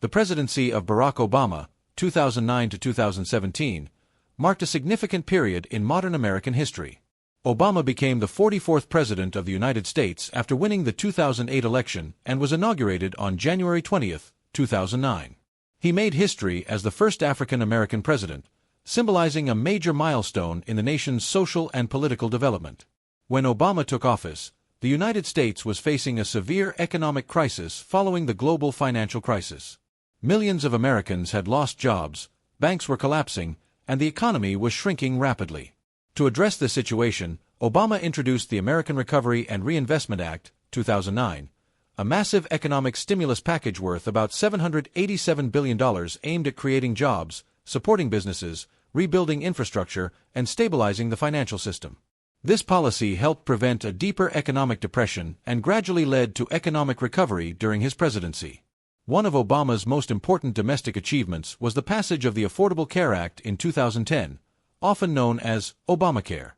The presidency of Barack Obama, 2009 to 2017, marked a significant period in modern American history. Obama became the 44th President of the United States after winning the 2008 election and was inaugurated on January 20, 2009. He made history as the first African-American president, symbolizing a major milestone in the nation's social and political development. When Obama took office, the United States was facing a severe economic crisis following the global financial crisis. Millions of Americans had lost jobs, banks were collapsing, and the economy was shrinking rapidly. To address this situation, Obama introduced the American Recovery and Reinvestment Act, 2009, a massive economic stimulus package worth about $787 billion aimed at creating jobs, supporting businesses, rebuilding infrastructure, and stabilizing the financial system. This policy helped prevent a deeper economic depression and gradually led to economic recovery during his presidency. One of Obama's most important domestic achievements was the passage of the Affordable Care Act in 2010, often known as Obamacare.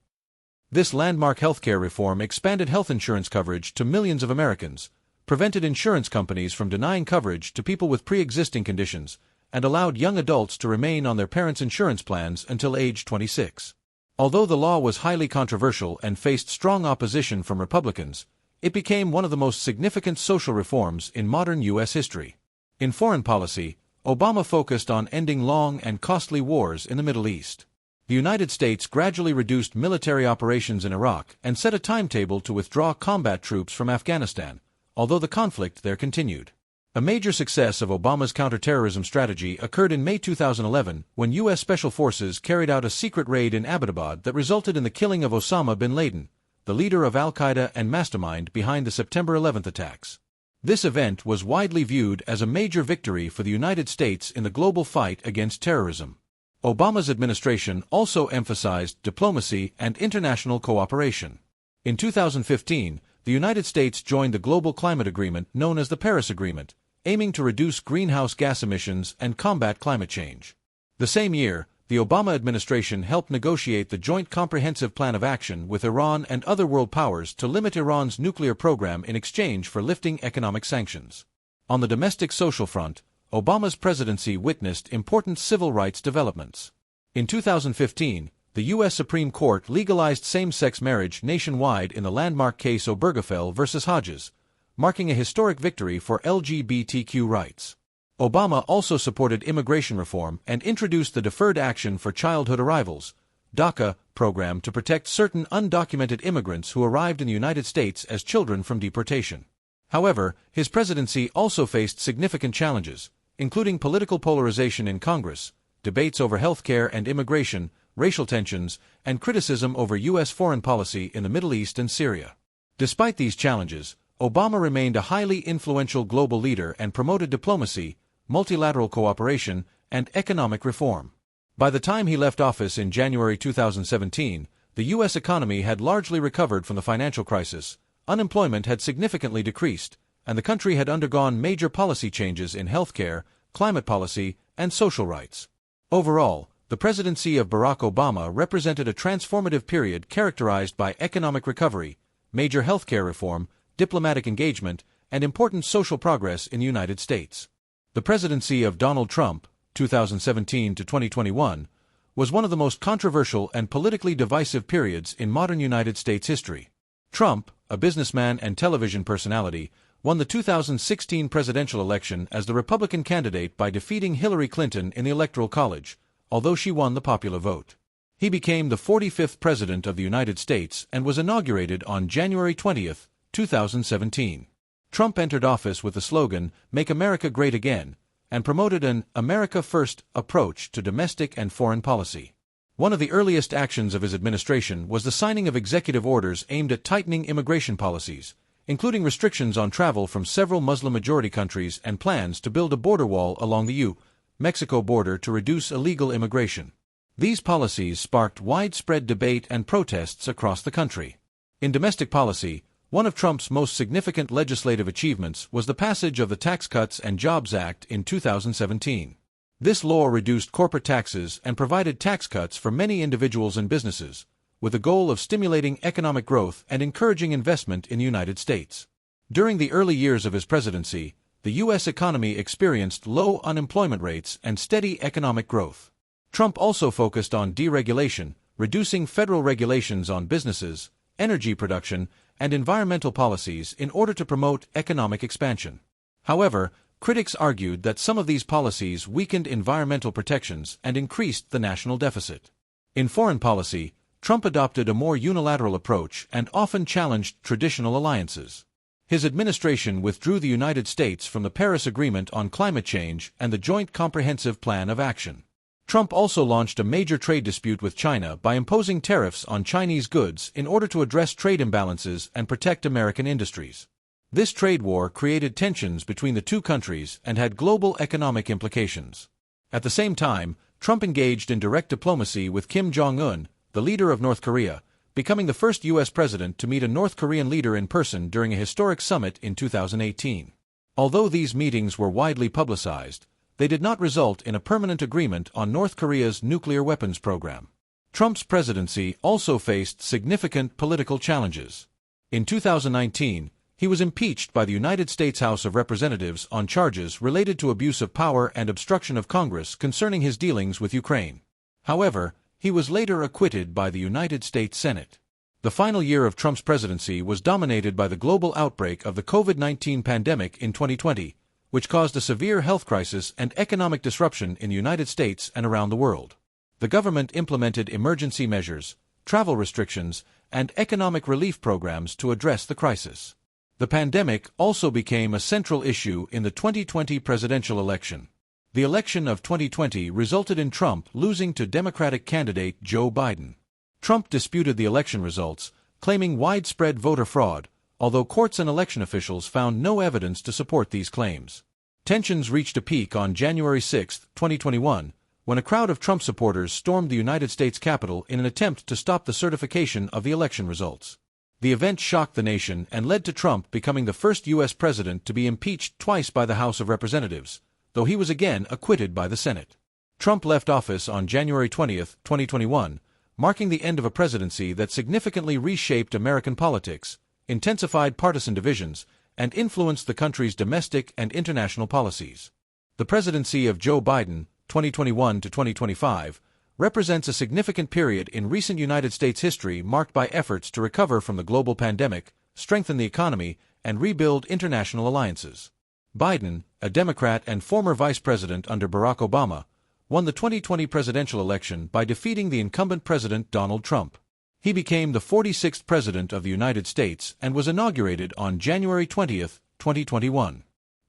This landmark healthcare reform expanded health insurance coverage to millions of Americans, prevented insurance companies from denying coverage to people with pre-existing conditions, and allowed young adults to remain on their parents' insurance plans until age 26. Although the law was highly controversial and faced strong opposition from Republicans, it became one of the most significant social reforms in modern U.S. history. In foreign policy, Obama focused on ending long and costly wars in the Middle East. The United States gradually reduced military operations in Iraq and set a timetable to withdraw combat troops from Afghanistan, although the conflict there continued. A major success of Obama's counterterrorism strategy occurred in May 2011 when U.S. Special Forces carried out a secret raid in Abbottabad that resulted in the killing of Osama bin Laden, the leader of al-Qaeda and mastermind behind the September 11 attacks. This event was widely viewed as a major victory for the United States in the global fight against terrorism. Obama's administration also emphasized diplomacy and international cooperation. In 2015, the United States joined the global climate agreement known as the Paris Agreement, aiming to reduce greenhouse gas emissions and combat climate change. The same year, the Obama administration helped negotiate the Joint Comprehensive Plan of Action with Iran and other world powers to limit Iran's nuclear program in exchange for lifting economic sanctions. On the domestic social front, Obama's presidency witnessed important civil rights developments. In 2015, the U.S. Supreme Court legalized same-sex marriage nationwide in the landmark case Obergefell v. Hodges, marking a historic victory for LGBTQ rights. Obama also supported immigration reform and introduced the Deferred Action for Childhood Arrivals, DACA, program to protect certain undocumented immigrants who arrived in the United States as children from deportation. However, his presidency also faced significant challenges, including political polarization in Congress, debates over health care and immigration, racial tensions, and criticism over U.S. foreign policy in the Middle East and Syria. Despite these challenges, Obama remained a highly influential global leader and promoted diplomacy, multilateral cooperation, and economic reform. By the time he left office in January 2017, the U.S. economy had largely recovered from the financial crisis, unemployment had significantly decreased, and the country had undergone major policy changes in healthcare, climate policy, and social rights. Overall, the presidency of Barack Obama represented a transformative period characterized by economic recovery, major healthcare reform, diplomatic engagement, and important social progress in the United States. The presidency of Donald Trump, 2017 to 2021, was one of the most controversial and politically divisive periods in modern United States history. Trump, a businessman and television personality, won the 2016 presidential election as the Republican candidate by defeating Hillary Clinton in the Electoral College, although she won the popular vote. He became the 45th President of the United States and was inaugurated on January 20, 2017. Trump entered office with the slogan, "Make America Great Again," and promoted an America First approach to domestic and foreign policy. One of the earliest actions of his administration was the signing of executive orders aimed at tightening immigration policies, including restrictions on travel from several Muslim-majority countries and plans to build a border wall along the U.S.-Mexico border to reduce illegal immigration. These policies sparked widespread debate and protests across the country. In domestic policy, one of Trump's most significant legislative achievements was the passage of the Tax Cuts and Jobs Act in 2017. This law reduced corporate taxes and provided tax cuts for many individuals and businesses, with the goal of stimulating economic growth and encouraging investment in the United States. During the early years of his presidency, the U.S. economy experienced low unemployment rates and steady economic growth. Trump also focused on deregulation, reducing federal regulations on businesses, energy production, and environmental policies in order to promote economic expansion. However, critics argued that some of these policies weakened environmental protections and increased the national deficit. In foreign policy, Trump adopted a more unilateral approach and often challenged traditional alliances. His administration withdrew the United States from the Paris Agreement on climate change and the Joint Comprehensive Plan of Action. Trump also launched a major trade dispute with China by imposing tariffs on Chinese goods in order to address trade imbalances and protect American industries. This trade war created tensions between the two countries and had global economic implications. At the same time, Trump engaged in direct diplomacy with Kim Jong-un, the leader of North Korea, becoming the first U.S. president to meet a North Korean leader in person during a historic summit in 2018. Although these meetings were widely publicized, they did not result in a permanent agreement on North Korea's nuclear weapons program. Trump's presidency also faced significant political challenges. In 2019, he was impeached by the United States House of Representatives on charges related to abuse of power and obstruction of Congress concerning his dealings with Ukraine. However, he was later acquitted by the United States Senate. The final year of Trump's presidency was dominated by the global outbreak of the COVID-19 pandemic in 2020, which caused a severe health crisis and economic disruption in the United States and around the world. The government implemented emergency measures, travel restrictions, and economic relief programs to address the crisis. The pandemic also became a central issue in the 2020 presidential election. The election of 2020 resulted in Trump losing to Democratic candidate Joe Biden. Trump disputed the election results, claiming widespread voter fraud, although courts and election officials found no evidence to support these claims. Tensions reached a peak on January 6, 2021, when a crowd of Trump supporters stormed the United States Capitol in an attempt to stop the certification of the election results. The event shocked the nation and led to Trump becoming the first U.S. president to be impeached twice by the House of Representatives, though he was again acquitted by the Senate. Trump left office on January 20, 2021, marking the end of a presidency that significantly reshaped American politics, intensified partisan divisions, and influenced the country's domestic and international policies. The presidency of Joe Biden, 2021 to 2025, represents a significant period in recent United States history marked by efforts to recover from the global pandemic, strengthen the economy, and rebuild international alliances. Biden, a Democrat and former vice president under Barack Obama, won the 2020 presidential election by defeating the incumbent president Donald Trump. He became the 46th President of the United States and was inaugurated on January 20, 2021.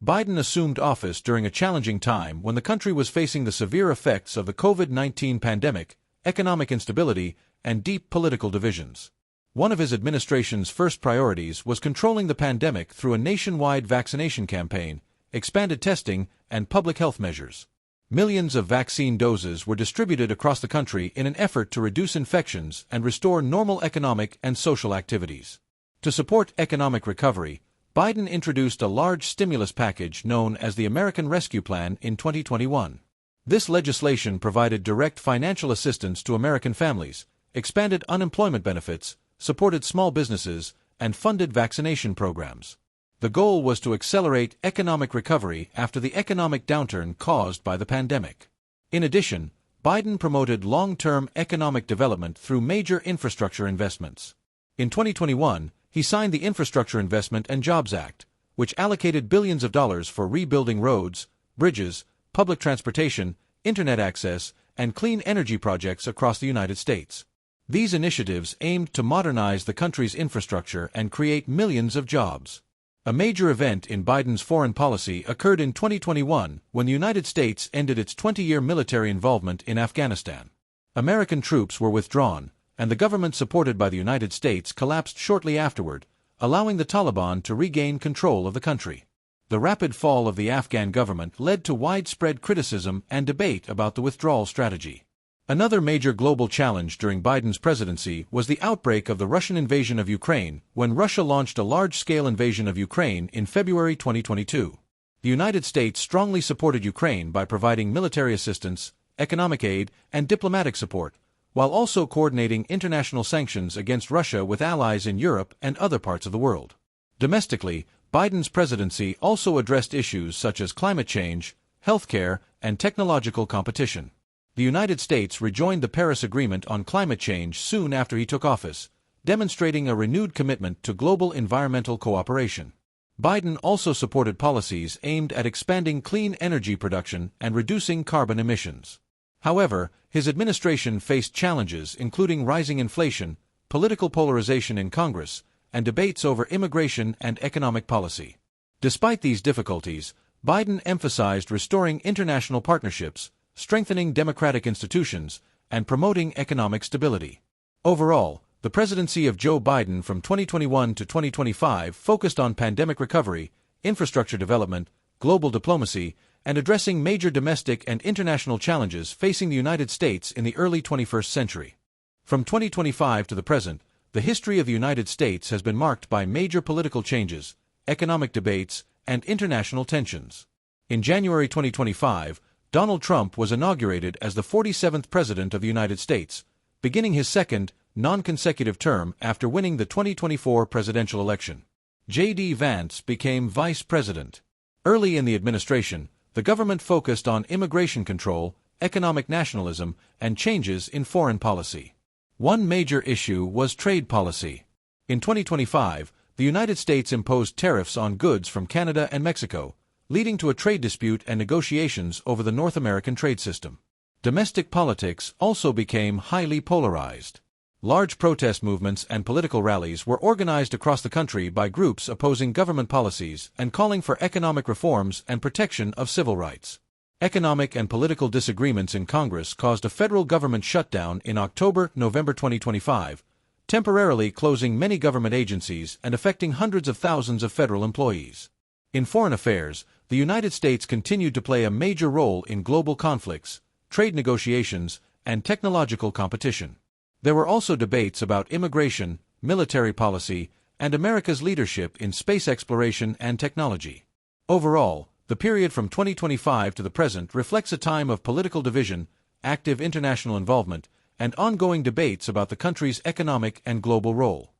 Biden assumed office during a challenging time when the country was facing the severe effects of the COVID-19 pandemic, economic instability, and deep political divisions. One of his administration's first priorities was controlling the pandemic through a nationwide vaccination campaign, expanded testing, and public health measures. Millions of vaccine doses were distributed across the country in an effort to reduce infections and restore normal economic and social activities. To support economic recovery, Biden introduced a large stimulus package known as the American Rescue Plan in 2021. This legislation provided direct financial assistance to American families, expanded unemployment benefits, supported small businesses, and funded vaccination programs. The goal was to accelerate economic recovery after the economic downturn caused by the pandemic. In addition, Biden promoted long-term economic development through major infrastructure investments. In 2021, he signed the Infrastructure Investment and Jobs Act, which allocated billions of dollars for rebuilding roads, bridges, public transportation, internet access, and clean energy projects across the United States. These initiatives aimed to modernize the country's infrastructure and create millions of jobs. A major event in Biden's foreign policy occurred in 2021 when the United States ended its 20-year military involvement in Afghanistan. American troops were withdrawn, and the government supported by the United States collapsed shortly afterward, allowing the Taliban to regain control of the country. The rapid fall of the Afghan government led to widespread criticism and debate about the withdrawal strategy. Another major global challenge during Biden's presidency was the outbreak of the Russian invasion of Ukraine when Russia launched a large-scale invasion of Ukraine in February 2022. The United States strongly supported Ukraine by providing military assistance, economic aid, and diplomatic support, while also coordinating international sanctions against Russia with allies in Europe and other parts of the world. Domestically, Biden's presidency also addressed issues such as climate change, healthcare, and technological competition. The United States rejoined the Paris Agreement on climate change soon after he took office, demonstrating a renewed commitment to global environmental cooperation. Biden also supported policies aimed at expanding clean energy production and reducing carbon emissions. However, his administration faced challenges including rising inflation, political polarization in Congress, and debates over immigration and economic policy. Despite these difficulties, Biden emphasized restoring international partnerships, strengthening democratic institutions, and promoting economic stability. Overall, the presidency of Joe Biden from 2021 to 2025 focused on pandemic recovery, infrastructure development, global diplomacy, and addressing major domestic and international challenges facing the United States in the early 21st century. From 2025 to the present, the history of the United States has been marked by major political changes, economic debates, and international tensions. In January 2025, Donald Trump was inaugurated as the 47th President of the United States, beginning his second, non-consecutive term after winning the 2024 presidential election. J.D. Vance became Vice President. Early in the administration, the government focused on immigration control, economic nationalism, and changes in foreign policy. One major issue was trade policy. In 2025, the United States imposed tariffs on goods from Canada and Mexico, leading to a trade dispute and negotiations over the North American trade system. Domestic politics also became highly polarized. Large protest movements and political rallies were organized across the country by groups opposing government policies and calling for economic reforms and protection of civil rights. Economic and political disagreements in Congress caused a federal government shutdown in October-November 2025, temporarily closing many government agencies and affecting hundreds of thousands of federal employees. In foreign affairs, the United States continued to play a major role in global conflicts, trade negotiations, and technological competition. There were also debates about immigration, military policy, and America's leadership in space exploration and technology. Overall, the period from 2025 to the present reflects a time of political division, active international involvement, and ongoing debates about the country's economic and global role.